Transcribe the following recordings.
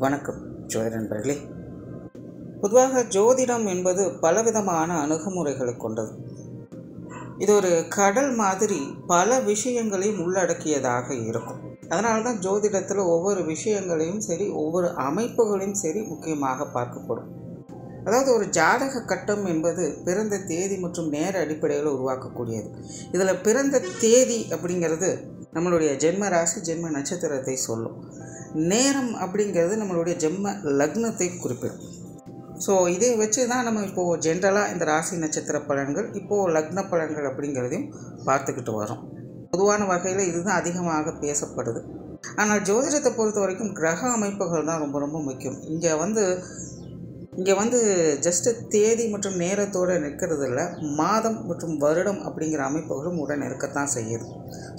வணக்கம் ஜோதிட நண்பர்களே. பொதுவாக ஜோதிடம் என்பது பலவிதமான அணுகுமுறைகளை கொண்டது. இது ஒரு கடல் மாதிரி பல விஷயங்களையும் உள்ளடக்கியதாக இருக்கும். அதனால தான் ஜோதிடத்தில் ஒவ்வொரு விஷயங்களையும் சரி, ஒவ்வொரு அமைப்புகளையும் சரி முக்கியமாக பார்க்கப்படும். அதாவது ஒரு ஜாதக கட்டம் என்பது பிறந்த தேதி மற்றும் நேர அடிப்படையில் உருவாக்கக்கூடியது. இதில் பிறந்த தேதி அப்படிங்கிறது நம்மளுடைய ஜென்ம ராசி, ஜென்ம நட்சத்திரத்தை சொல்லும். நேரம் அப்படிங்கிறது நம்மளுடைய ஜென்ம லக்னத்தை குறிப்பிடும். ஸோ இதை வச்சு தான் நம்ம இப்போது ஜென்ரலாக இந்த ராசி நட்சத்திர பலன்கள், இப்போது லக்ன பலன்கள் அப்படிங்கிறதையும் பார்த்துக்கிட்டு வரோம். பொதுவான வகையில் இதுதான் அதிகமாக பேசப்படுது. ஆனால் ஜோதிடத்தை பொறுத்த வரைக்கும் கிரக அமைப்புகள் தான் ரொம்ப ரொம்ப முக்கியம். இங்கே வந்து ஜஸ்ட்டு தேதி மற்றும் நேரத்தோடு நிற்கிறதில்ல, மாதம் மற்றும் வருடம் அப்படிங்கிற அமைப்புகளும் உடன் இருக்கத்தான் செய்யுது.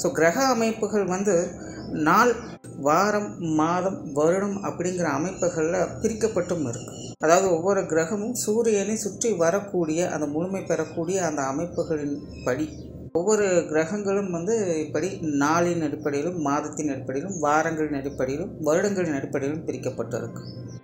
ஸோ கிரக அமைப்புகள் நாள், வாரம், மாதம், வருடம் அப்படிங்கிற அமைப்புகளில் பிரிக்கப்பட்டும் இருக்குது. அதாவது ஒவ்வொரு கிரகமும் சூரியனை சுற்றி வரக்கூடிய அந்த முழுமை பெறக்கூடிய அந்த அமைப்புகளின் படி ஒவ்வொரு கிரகங்களும் இப்படி நாளின் அடிப்படையிலும், மாதத்தின் அடிப்படையிலும், வாரங்களின் அடிப்படையிலும், வருடங்களின் அடிப்படையிலும் பிரிக்கப்பட்டிருக்கு.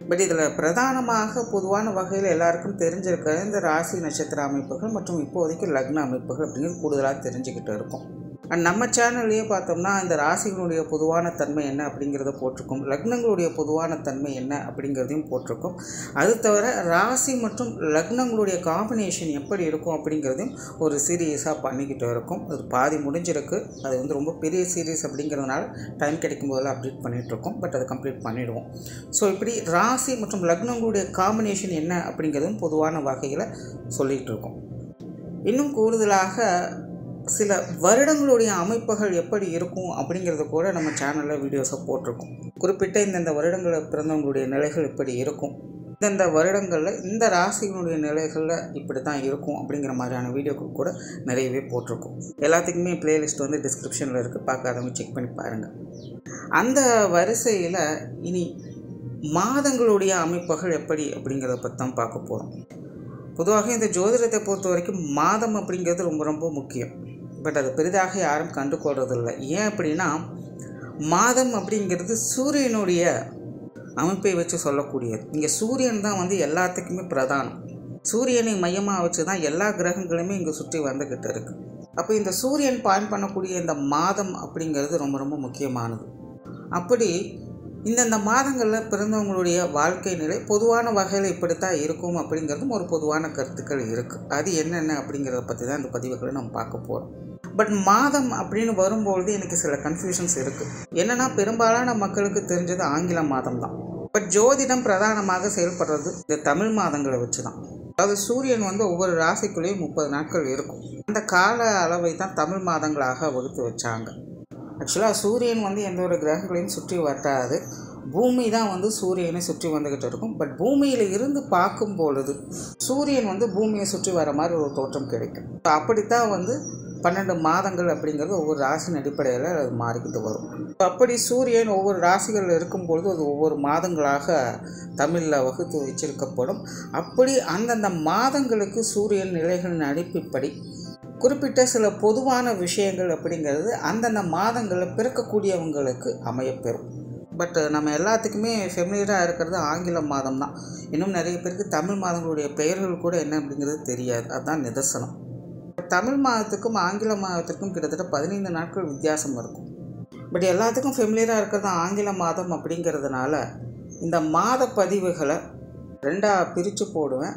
பட் இதில் பிரதானமாக பொதுவான வகையில் எல்லாருக்கும் தெரிஞ்சிருக்கிற இந்த ராசி நட்சத்திர அமைப்புகள் மற்றும் இப்போதைக்கு லக்ன அமைப்புகள் அப்படிங்கிறது கூடுதலாக தெரிஞ்சுக்கிட்டு இருக்கும். அண்ட் நம்ம சேனல்லையே பார்த்தோம்னா இந்த ராசிகளுடைய பொதுவான தன்மை என்ன அப்படிங்கிறத போட்டிருக்கோம், லக்னங்களுடைய பொதுவான தன்மை என்ன அப்படிங்கிறதையும் போட்டிருக்கோம். அது தவிர ராசி மற்றும் லக்னங்களுடைய காம்பினேஷன் எப்படி இருக்கும் அப்படிங்கிறதையும் ஒரு சீரியஸாக பண்ணிக்கிட்டு இருக்கும். அது பாதி முடிஞ்சிருக்கு. அது ரொம்ப பெரிய சீரீஸ் அப்படிங்கிறதுனால டைம் கிடைக்கும் போதெல்லாம் அப்டேட் பண்ணிகிட்ருக்கோம். பட் அதை கம்ப்ளீட் பண்ணிவிடுவோம். ஸோ இப்படி ராசி மற்றும் லக்னங்களுடைய காம்பினேஷன் என்ன அப்படிங்கிறதும் பொதுவான வகையில் சொல்லிகிட்டு இருக்கோம். இன்னும் கூடுதலாக சில வருடங்களுடைய அமைப்புகள் எப்படி இருக்கும் அப்படிங்கிறத கூட நம்ம சேனலில் வீடியோஸை போட்டிருக்கோம். குறிப்பிட்ட இந்தந்த வருடங்களில் பிறந்தவங்களுடைய நிலைகள் இப்படி இருக்கும், இந்தந்த வருடங்களில் இந்த ராசிகளுடைய நிலைகளில் இப்படி தான் இருக்கும் அப்படிங்கிற மாதிரியான வீடியோக்கள் கூட நிறையவே போட்டிருக்கோம். எல்லாத்துக்குமே பிளேலிஸ்ட் டிஸ்கிரிப்ஷனில் இருக்குது, பார்க்காதவங்க செக் பண்ணி பாருங்கள். அந்த வரிசையில் இனி மாதங்களுடைய அமைப்புகள் எப்படி அப்படிங்கிறத பற்றி தான் பார்க்க போகிறோம். பொதுவாக இந்த ஜோதிடத்தை பொறுத்த வரைக்கும் மாதம் அப்படிங்கிறது ரொம்ப ரொம்ப முக்கியம். பட் அது பெரிதாக யாரும் கண்டுகொள்றதில்லை. ஏன் அப்படின்னா, மாதம் அப்படிங்கிறது சூரியனுடைய அமைப்பை வச்சு சொல்லக்கூடியது. இங்கே சூரியன் தான் எல்லாத்துக்குமே பிரதானம். சூரியனை மையமாக வச்சு தான் எல்லா கிரகங்களுமே இங்கே சுற்றி வந்துக்கிட்டு இருக்குது. அப்போ இந்த சூரியன் பாயிண்ட் பண்ணக்கூடிய இந்த மாதம் அப்படிங்கிறது ரொம்ப ரொம்ப முக்கியமானது. அப்படி இந்தந்த மாதங்களில் பிறந்தவங்களுடைய வாழ்க்கை நிலை பொதுவான வகையில் இப்படித்தான் இருக்கும் அப்படிங்கிறதும் ஒரு பொதுவான கருத்துக்கள் இருக்குது. அது என்னென்ன அப்படிங்கிறத பற்றி தான் இந்த பதிவுகளை நம்ம பார்க்க போகிறோம். பட் மாதம் அப்படின்னு வரும்பொழுது எனக்கு சில கன்ஃபியூஷன்ஸ் இருக்குது. என்னென்னா, பெரும்பாலான மக்களுக்கு தெரிஞ்சது ஆங்கில மாதம் தான். பட் ஜோதிடம் பிரதானமாக செயல்படுறது இந்த தமிழ் மாதங்களை வச்சு தான். அதாவது சூரியன் ஒவ்வொரு ராசிக்குள்ளேயும் 30 நாட்கள் இருக்கும். அந்த கால அளவை தான் தமிழ் மாதங்களாக வகுத்து வச்சாங்க. ஆக்சுவலாக சூரியன் எந்த ஒரு கிரகங்களையும் சுற்றி வட்டாது, பூமி தான் சூரியனை சுற்றி வந்துக்கிட்டு இருக்கும். பட் பூமியில் இருந்து பார்க்கும் பொழுது சூரியன் பூமியை சுற்றி வர மாதிரி ஒரு தோற்றம் கிடைக்கும். அப்படித்தான் 12 மாதங்கள் அப்படிங்கிறது ஒவ்வொரு ராசியின் அடிப்படையில் அது மாறிக்கிட்டு வரும். அப்படி சூரியன் ஒவ்வொரு ராசிகளில் இருக்கும்பொழுது அது ஒவ்வொரு மாதங்களாக தமிழில் வகுத்து வச்சிருக்கப்படும். அப்படி அந்தந்த மாதங்களுக்கு சூரியன் நிலைகளின் அடிப்படை குறிப்பிட்ட சில பொதுவான விஷயங்கள் அப்படிங்கிறது அந்தந்த மாதங்களில் பிறக்கக்கூடியவங்களுக்கு அமையப்பெறும். பட் நம்ம எல்லாத்துக்குமே ஃபெமிலியராக இருக்கிறது ஆங்கில மாதம் தான். இன்னும் நிறைய பேருக்கு தமிழ் மாதங்களுடைய பெயர்கள் கூட என்ன அப்படிங்கிறது தெரியாது. அதுதான் நிதர்சனம். தமிழ் மாதத்துக்கும் ஆங்கில மாதத்துக்கும் கிட்டத்தட்ட 15 நாட்கள் வித்தியாசம் இருக்கும். பட் எல்லாத்துக்கும் ஃபெமிலியராக இருக்கிறது ஆங்கில மாதம் அப்படிங்கிறதுனால இந்த மாத பதிவுகளை 2ஆக பிரித்து போடுவேன்.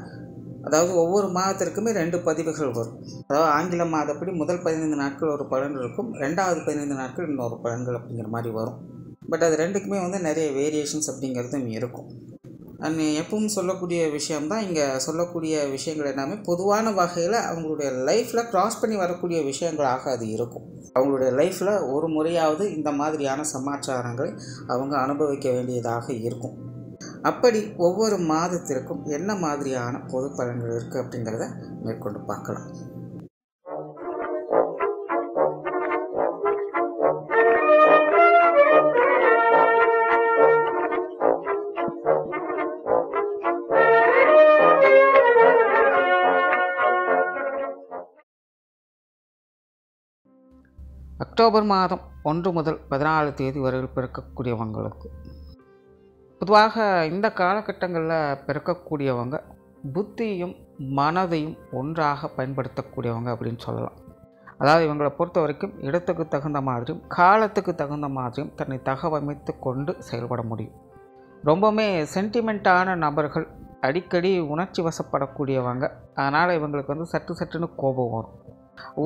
அதாவது ஒவ்வொரு மாதத்திற்குமே 2 பதிவுகள் வரும். அதாவது ஆங்கில மாதப்படி முதல் 15 நாட்கள் ஒரு பலன் இருக்கும், 2வது 15 நாட்கள் இன்னொரு பலன்கள் அப்படிங்கிற மாதிரி வரும். பட் அது ரெண்டுக்குமே நிறைய வேரியேஷன்ஸ் அப்படிங்கிறதும் இருக்கும். அண்ட் எப்பவும் சொல்லக்கூடிய விஷயம்தான், இங்கே சொல்லக்கூடிய விஷயங்கள் எல்லாமே பொதுவான வகையில் அவங்களுடைய லைஃப்பில் க்ராஸ் பண்ணி வரக்கூடிய விஷயங்களாக அது இருக்கும். அவங்களுடைய லைஃப்பில் ஒரு முறையாவது இந்த மாதிரியான சமாச்சாரங்களை அவங்க அனுபவிக்க வேண்டியதாக இருக்கும். அப்படி ஒவ்வொரு மாதத்திற்கும் என்ன மாதிரியான பொது பலன்கள் இருக்குது அப்படிங்கிறத மேற்கொண்டு பார்க்கலாம். அக்டோபர் மாதம் 1 முதல் 14 தேதி வரையில் பிறக்கக்கூடியவங்களுக்கு பொதுவாக இந்த காலகட்டங்களில் பிறக்கக்கூடியவங்க புத்தியும் மனதையும் ஒன்றாக பயன்படுத்தக்கூடியவங்க அப்படின்னு சொல்லலாம். அதாவது இவங்களை பொறுத்த வரைக்கும் இடத்துக்கு தகுந்த மாதிரியும் காலத்துக்கு தகுந்த மாதிரியும் தன்னை தகவமைத்து கொண்டு செயல்பட முடியும். ரொம்பவுமே சென்டிமெண்ட்டான நபர்கள், அடிக்கடி உணர்ச்சி வசப்படக்கூடியவங்க. அதனால் இவங்களுக்கு சட்டுன்னு கோபம் வரும்.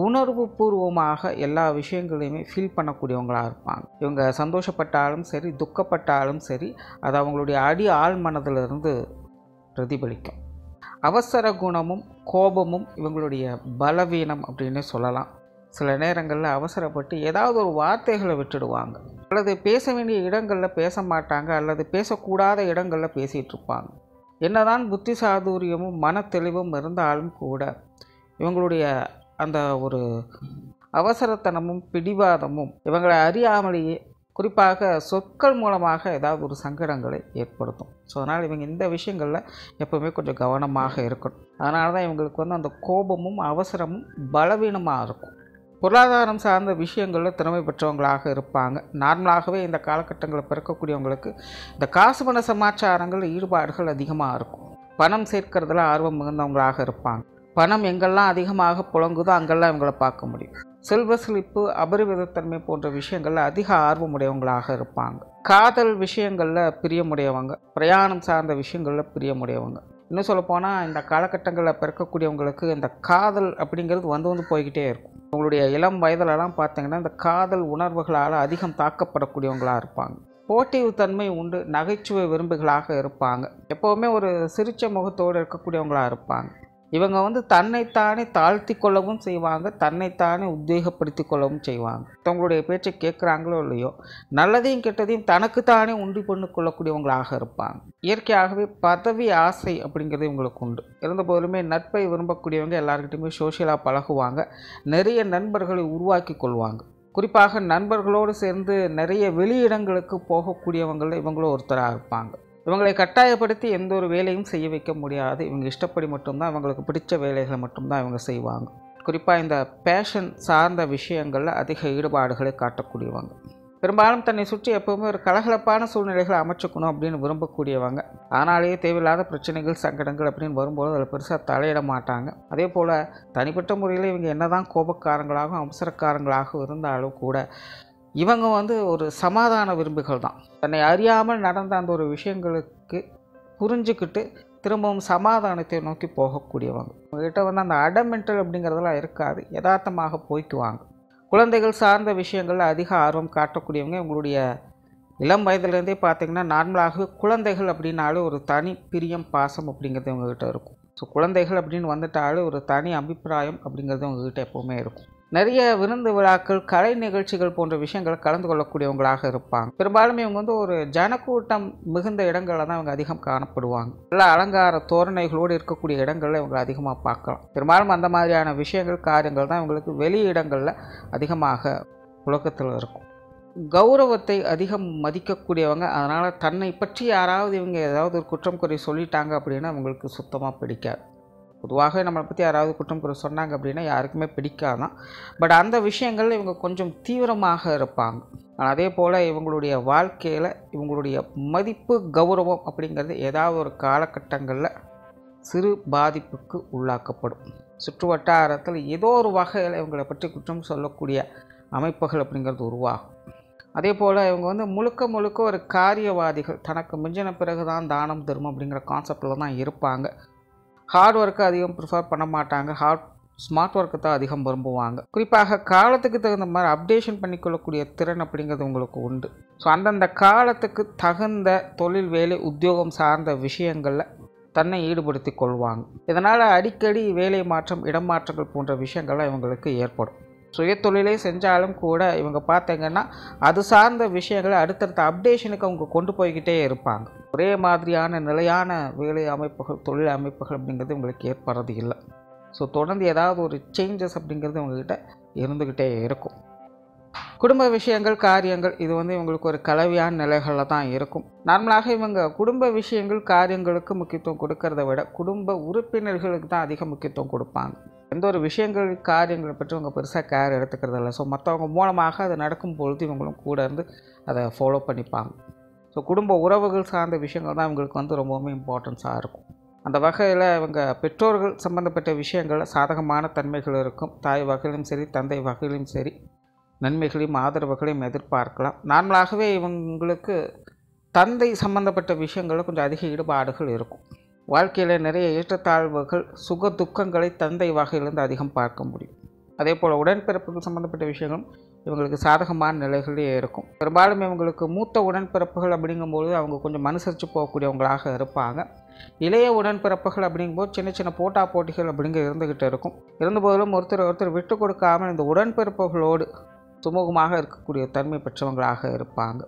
உணர்வு பூர்வமாக எல்லா விஷயங்களையுமே ஃபீல் பண்ணக்கூடியவங்களாக இருப்பாங்க. இவங்க சந்தோஷப்பட்டாலும் சரி, துக்கப்பட்டாலும் சரி, அது அவங்களுடைய ஆழ் மனதிலிருந்து பிரதிபலிக்கும். அவசர குணமும் கோபமும் இவங்களுடைய பலவீனம் அப்படின்னு சொல்லலாம். சில நேரங்களில் அவசரப்பட்டு ஏதாவது ஒரு வார்த்தைகளை விட்டுடுவாங்க, அல்லது பேச வேண்டிய இடங்களில் பேச மாட்டாங்க, அல்லது பேசக்கூடாத இடங்களில் பேசிகிட்டு இருப்பாங்க. என்னதான் புத்தி சாதுரியமும் மன தெளிவும் இருந்தாலும் கூட இவங்களுடைய அந்த ஒரு அவசரத்தனமும் பிடிவாதமும் இவங்களை அறியாமலேயே குறிப்பாக சொற்கள் மூலமாக ஏதாவது ஒரு சங்கடங்களை ஏற்படுத்தும். ஸோ அதனால் இவங்க இந்த விஷயங்களில் எப்போவுமே கொஞ்சம் கவனமாக இருக்கணும். அதனால தான் இவங்களுக்கு அந்த கோபமும் அவசரமும் பலவீனமாக இருக்கும். பொருளாதாரம் சார்ந்த விஷயங்களில் திறமை பெற்றவங்களாக இருப்பாங்க. நார்மலாகவே இந்த காலகட்டங்களில் பிறக்கக்கூடியவங்களுக்கு இந்த காசு பண சமாச்சாரங்கள் ஈடுபாடுகள் அதிகமாக இருக்கும். பணம் சேர்க்கறதுல ஆர்வம் மிகுந்தவங்களாக இருப்பாங்க. பணம் எங்கெல்லாம் அதிகமாக புழங்குதோ அங்கெல்லாம் இவங்களை பார்க்க முடியும். செல்வ செழிப்பு, அபரிவிதத்தன்மை போன்ற விஷயங்களில் அதிக ஆர்வமுடையவங்களாக இருப்பாங்க. காதல் விஷயங்களில் பிரியமுடையவங்க, பிரயாணம் சார்ந்த விஷயங்களில் பிரியமுடையவங்க. இன்னும் சொல்லப்போனால் இந்த காலகட்டங்களில் பிறக்கக்கூடியவங்களுக்கு இந்த காதல் அப்படிங்கிறது வந்து போய்கிட்டே இருக்கும். உங்களுடைய இளம் வயதிலலாம் பார்த்திங்கன்னா இந்த காதல் உணர்வுகளால் அதிகம் தாக்கப்படக்கூடியவங்களாக இருப்பாங்க. போட்டித்தன்மை உண்டு, நகைச்சுவை விரும்புகளாக இருப்பாங்க. எப்போவுமே ஒரு சிரிச்ச முகத்தோடு இருக்கக்கூடியவங்களாக இருப்பாங்க. இவங்க தன்னைத்தானே தாழ்த்தி கொள்ளவும் செய்வாங்க, தன்னைத்தானே உத்வேகப்படுத்தி கொள்ளவும் செய்வாங்க. தங்களுடைய பேச்சை கேட்குறாங்களோ இல்லையோ, நல்லதையும் கெட்டதையும் தனக்குத்தானே உண்டு பண்ணி கொள்ளக்கூடியவங்களாக இருப்பாங்க. இயற்கையாகவே பதவி ஆசை அப்படிங்கிறது இவங்களுக்கு உண்டு. இருந்த போதுமே நட்பை விரும்பக்கூடியவங்க எல்லாருக்கிட்டையுமே சோஷியலாக பழகுவாங்க, நிறைய நண்பர்களை உருவாக்கி கொள்வாங்க. குறிப்பாக நண்பர்களோடு சேர்ந்து நிறைய வெளியிடங்களுக்கு போகக்கூடியவங்களில் இவங்களும் ஒருத்தராக இருப்பாங்க. இவங்களை கட்டாயப்படுத்தி எந்த ஒரு வேலையும் செய்ய வைக்க முடியாது. இவங்க இஷ்டப்படி மட்டும்தான், இவங்களுக்கு பிடிச்ச வேலைகளை மட்டும்தான் இவங்க செய்வாங்க. குறிப்பாக இந்த பேஷன் சார்ந்த விஷயங்களில் அதிக ஈடுபாடுகளை காட்டக்கூடியவங்க. பெரும்பாலும் தன்னை சுற்றி எப்போவுமே ஒரு கலகலப்பான சூழ்நிலைகளை அமைச்சுக்கணும் அப்படின்னு விரும்பக்கூடியவங்க. அதனாலேயே தேவையில்லாத பிரச்சனைகள், சங்கடங்கள் அப்படின்னு வரும்போது அதில் பெருசாக தலையிட மாட்டாங்க. அதே போல் தனிப்பட்ட முறையில் இவங்க என்னதான் கோபக்காரங்களாகவும் அவசரக்காரங்களாகவும் இருந்தாலும் கூட இவங்க ஒரு சமாதான விரும்பிகள் தான். தன்னை அறியாமல் நடந்த அந்த ஒரு விஷயங்களுக்கு புரிஞ்சுக்கிட்டு திரும்பவும் சமாதானத்தை நோக்கி போகக்கூடியவங்க. உங்கள்கிட்ட அந்த அடமெண்டல் அப்படிங்கிறதெல்லாம் இருக்காது, யதார்த்தமாக போய்க்குவாங்க. குழந்தைகள் சார்ந்த விஷயங்களில் அதிக ஆர்வம் காட்டக்கூடியவங்க. உங்களுடைய இளம் வயதுலேருந்தே பார்த்திங்கன்னா நார்மலாகவே குழந்தைகள் அப்படின்னாலும் ஒரு தனி பிரியம், பாசம் அப்படிங்கிறது உங்கள்கிட்ட இருக்கும். ஸோ குழந்தைகள் அப்படின்னு வந்துட்டாலும் ஒரு தனி அபிப்பிராயம் அப்படிங்கிறது உங்கள்கிட்ட எப்போவுமே இருக்கும். நிறைய விருந்து விழாக்கள், கலை நிகழ்ச்சிகள் போன்ற விஷயங்களை கலந்து கொள்ளக்கூடியவங்களாக இருப்பாங்க. பெரும்பாலும் இவங்க ஒரு ஜனக்கூட்டம் மிகுந்த இடங்களில் தான் இவங்க அதிகம் காணப்படுவாங்க. நல்ல அலங்கார தோரணைகளோடு இருக்கக்கூடிய இடங்களில் இவங்களை அதிகமாக பார்க்கலாம். பெரும்பாலும் அந்த மாதிரியான விஷயங்கள், காரியங்கள் தான் இவங்களுக்கு வெளி இடங்களில் அதிகமாக புழக்கத்தில் இருக்கும். கௌரவத்தை அதிகம் மதிக்கக்கூடியவங்க. அதனால் தன்னை பற்றி யாராவது இவங்க ஏதாவது ஒரு குற்றம் குறை சொல்லிட்டாங்க அப்படின்னா அவங்களுக்கு சுத்தமாக பிடிக்காது. பொதுவாக நம்மளை பற்றி யாராவது குற்றம் குறை சொன்னாங்க அப்படின்னா யாருக்குமே பிடிக்காதான். பட் அந்த விஷயங்களில் இவங்க கொஞ்சம் தீவிரமாக இருப்பாங்க. அதே போல் இவங்களுடைய வாழ்க்கையில் இவங்களுடைய மதிப்பு, கௌரவம் அப்படிங்கிறது ஏதாவது ஒரு காலகட்டங்களில் சிறு பாதிப்புக்கு உள்ளாக்கப்படும். சுற்று வட்டாரத்தில் ஏதோ ஒரு வகையில் இவங்களை பற்றி குற்றம் சொல்லக்கூடிய அமைப்புகள் அப்படிங்கிறது உருவாகும். அதே போல் இவங்க முழுக்க ஒரு காரியவாதிகள். தனக்கு மிஞ்சின பிறகு தான் தானம், தர்மம் அப்படிங்கிற கான்செப்டில் தான் இருப்பாங்க. ஹார்ட் ஒர்க்கை அதிகம் ப்ரிஃபர் பண்ண மாட்டாங்க. ஸ்மார்ட் ஒர்க்கு தான் அதிகம் விரும்புவாங்க. குறிப்பாக காலத்துக்கு தகுந்த மாதிரி அப்டேஷன் பண்ணிக்கொள்ளக்கூடிய திறன் அப்படிங்கிறது உங்களுக்கு உண்டு. ஸோ அந்தந்த காலத்துக்கு தகுந்த தொழில், வேலை, உத்தியோகம் சார்ந்த விஷயங்களில் தன்னை ஈடுபடுத்தி கொள்வாங்க. இதனால் அடிக்கடி வேலை மாற்றம், இடமாற்றங்கள் போன்ற விஷயங்கள்லாம் இவங்களுக்கு ஏற்படும். சுய தொழிலே செஞ்சாலும் கூட இவங்க பார்த்திங்கன்னா அது சார்ந்த விஷயங்களை அடுத்தடுத்த அப்டேஷனுக்கு அவங்க கொண்டு போய்கிட்டே இருப்பாங்க. ஒரே மாதிரியான நிலையான வேலை அமைப்புகள், தொழில் அமைப்புகள் அப்படிங்கிறது இவங்களுக்கு ஏற்படுறது இல்லை. ஸோ தொடர்ந்து ஏதாவது ஒரு சேஞ்சஸ் அப்படிங்கிறது இவங்ககிட்ட இருந்துக்கிட்டே இருக்கும். குடும்ப விஷயங்கள், காரியங்கள் இது இவங்களுக்கு ஒரு கலவையான நிலைகளில் தான் இருக்கும். நார்மலாக இவங்க குடும்ப விஷயங்கள், காரியங்களுக்கு முக்கியத்துவம் கொடுக்கறத விட குடும்ப உறுப்பினர்களுக்கு தான் அதிக முக்கியத்துவம் கொடுப்பாங்க. எந்த ஒரு விஷயங்கள், காரியங்களை பற்றி இவங்க பெருசாக கேர் எடுத்துக்கிறது இல்லை. ஸோ மற்றவங்க மூலமாக அது நடக்கும் பொழுது இவங்களும் கூட இருந்து அதை ஃபாலோ பண்ணிப்பாங்க. ஸோ குடும்ப உறவுகள் சார்ந்த விஷயங்கள் தான் இவங்களுக்கு வந்து ரொம்பவுமே இம்பார்ட்டன்ஸாக இருக்கும். அந்த வகையில் இவங்க பெற்றோர்கள் சம்பந்தப்பட்ட விஷயங்களில் சாதகமான தன்மைகள் இருக்கும். தாய் வகையிலும் சரி, தந்தை வகையிலும் சரி, நன்மைகளையும் ஆதரவுகளையும் எதிர்பார்க்கலாம். நார்மலாகவே இவங்களுக்கு தந்தை சம்பந்தப்பட்ட விஷயங்களில் கொஞ்சம் அதிக ஈடுபாடுகள் இருக்கும். வாழ்க்கையில் நிறைய ஏற்றத்தாழ்வுகள், சுக துக்கங்களை தந்தை வகையிலேருந்து அதிகம் பார்க்க முடியும். அதே போல் உடன்பிறப்புகள் சம்மந்தப்பட்ட விஷயங்களும் இவங்களுக்கு சாதகமான நிலைகளே இருக்கும். பெரும்பாலும் இவங்களுக்கு மூத்த உடன்பிறப்புகள் அப்படிங்கும்போது அவங்க கொஞ்சம் அனுசரித்து போகக்கூடியவங்களாக இருப்பாங்க. இளைய உடன்பிறப்புகள் அப்படிங்கும்போது சின்ன சின்ன போட்டிகள் அப்படிங்கிற இருந்துக்கிட்டு இருக்கும். இருந்தபோதிலும் ஒருத்தர் விட்டு கொடுக்காமல் இந்த உடன்பிறப்புகளோடு சுமூகமாக இருக்கக்கூடிய தன்மை பெற்றவங்களாக இருப்பாங்க.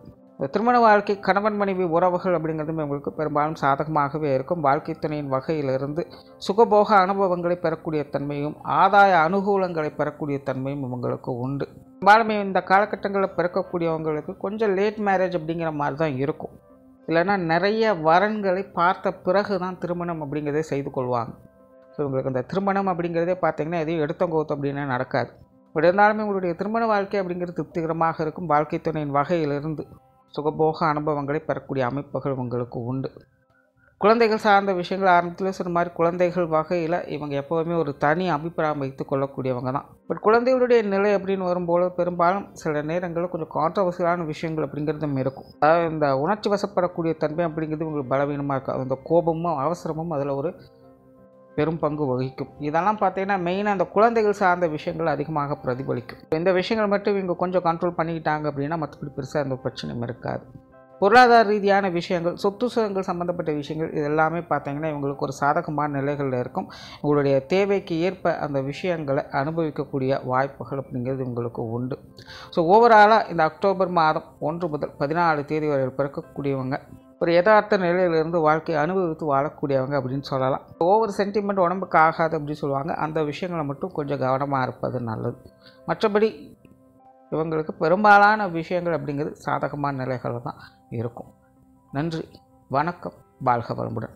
திருமண வாழ்க்கை, கணவன் மனைவி உறவுகள் அப்படிங்கிறதும் இவங்களுக்கு பெரும்பாலும் சாதகமாகவே இருக்கும். வாழ்க்கை துணையின் வகையிலிருந்து சுகபோக அனுபவங்களை பெறக்கூடிய தன்மையும் ஆதாய அனுகூலங்களை பெறக்கூடிய தன்மையும் இவங்களுக்கு உண்டு. பெரும்பாலும் இந்த காலகட்டங்களில் பிறக்கக்கூடியவங்களுக்கு கொஞ்சம் லேட் மேரேஜ் அப்படிங்கிற மாதிரி தான் இருக்கும். இல்லைன்னா நிறைய வரன்களை பார்த்த பிறகு தான் திருமணம் அப்படிங்கிறதே செய்து கொள்வாங்க. ஸோ இவங்களுக்கு அந்த திருமணம் அப்படிங்கிறதே பார்த்திங்கன்னா எதையும் எடுத்தங்கோத்து அப்படின்னா நடக்காது. பட் இருந்தாலுமே உங்களுடைய திருமண வாழ்க்கை அப்படிங்கிறது திருப்திகரமாக இருக்கும். வாழ்க்கை துணையின் வகையிலிருந்து சுகபோக அனுபவங்களை பெறக்கூடிய அமைப்புகள் உங்களுக்கு உண்டு. குழந்தைகள் சார்ந்த விஷயங்கள் ஆரம்பத்தில் சொன்ன மாதிரி குழந்தைகள் வகையில் இவங்க எப்போவுமே ஒரு தனி அபிப்பிராயம் வைத்து கொள்ளக்கூடியவங்க தான். பட் குழந்தைகளுடைய நிலை அப்படின்னு வரும்போது பெரும்பாலும் சில நேரங்களில் கொஞ்சம் கான்ட்ரவர்சியலான விஷயங்கள் அப்படிங்கிறதும் இருக்கும். அதாவது இந்த உணர்ச்சி வசப்படக்கூடிய தன்மை அப்படிங்கிறது உங்களுக்கு பலவீனமாக இருக்கும். அந்த கோபமும் அவசரமும் அதில் ஒரு பெரும் பங்கு வகிக்கும். இதெல்லாம் பார்த்தீங்கன்னா மெயினாக அந்த குழந்தைகள் சார்ந்த விஷயங்கள் அதிகமாக பிரதிபலிக்கும். இந்த விஷயங்கள் மட்டும் இவங்க கொஞ்சம் கண்ட்ரோல் பண்ணிக்கிட்டாங்க அப்படின்னா மற்றபடி பெருசாக எந்த பிரச்சனையும் இருக்காது. பொருளாதார ரீதியான விஷயங்கள், சொத்து சுகங்கள் சம்மந்தப்பட்ட விஷயங்கள் இது எல்லாமே பார்த்தீங்கன்னா இவங்களுக்கு ஒரு சாதகமான நிலைகளில் இருக்கும். உங்களுடைய தேவைக்கு ஏற்ப அந்த விஷயங்களை அனுபவிக்கக்கூடிய வாய்ப்புகள் அப்படிங்கிறது உங்களுக்கு உண்டு. ஸோ ஓவராலாக இந்த அக்டோபர் மாதம் 1 முதல் 14 தேதி வரை பிறக்கக்கூடியவங்க ஒரு யதார்த்த நிலையிலிருந்து வாழ்க்கையை அனுபவித்து வாழக்கூடியவங்க அப்படின்னு சொல்லலாம். ஓவர் சென்டிமெண்ட் உடம்புக்கு ஆகாது அப்படின்னு சொல்லுவாங்க. அந்த விஷயங்களை மட்டும் கொஞ்சம் கவனமாக இருப்பது நல்லது. மற்றபடி இவங்களுக்கு பெரும்பாலான விஷயங்கள் அப்படிங்கிறது சாதகமான நிலைகள் தான் இருக்கும். நன்றி, வணக்கம், வாழ்க வளமுடன்.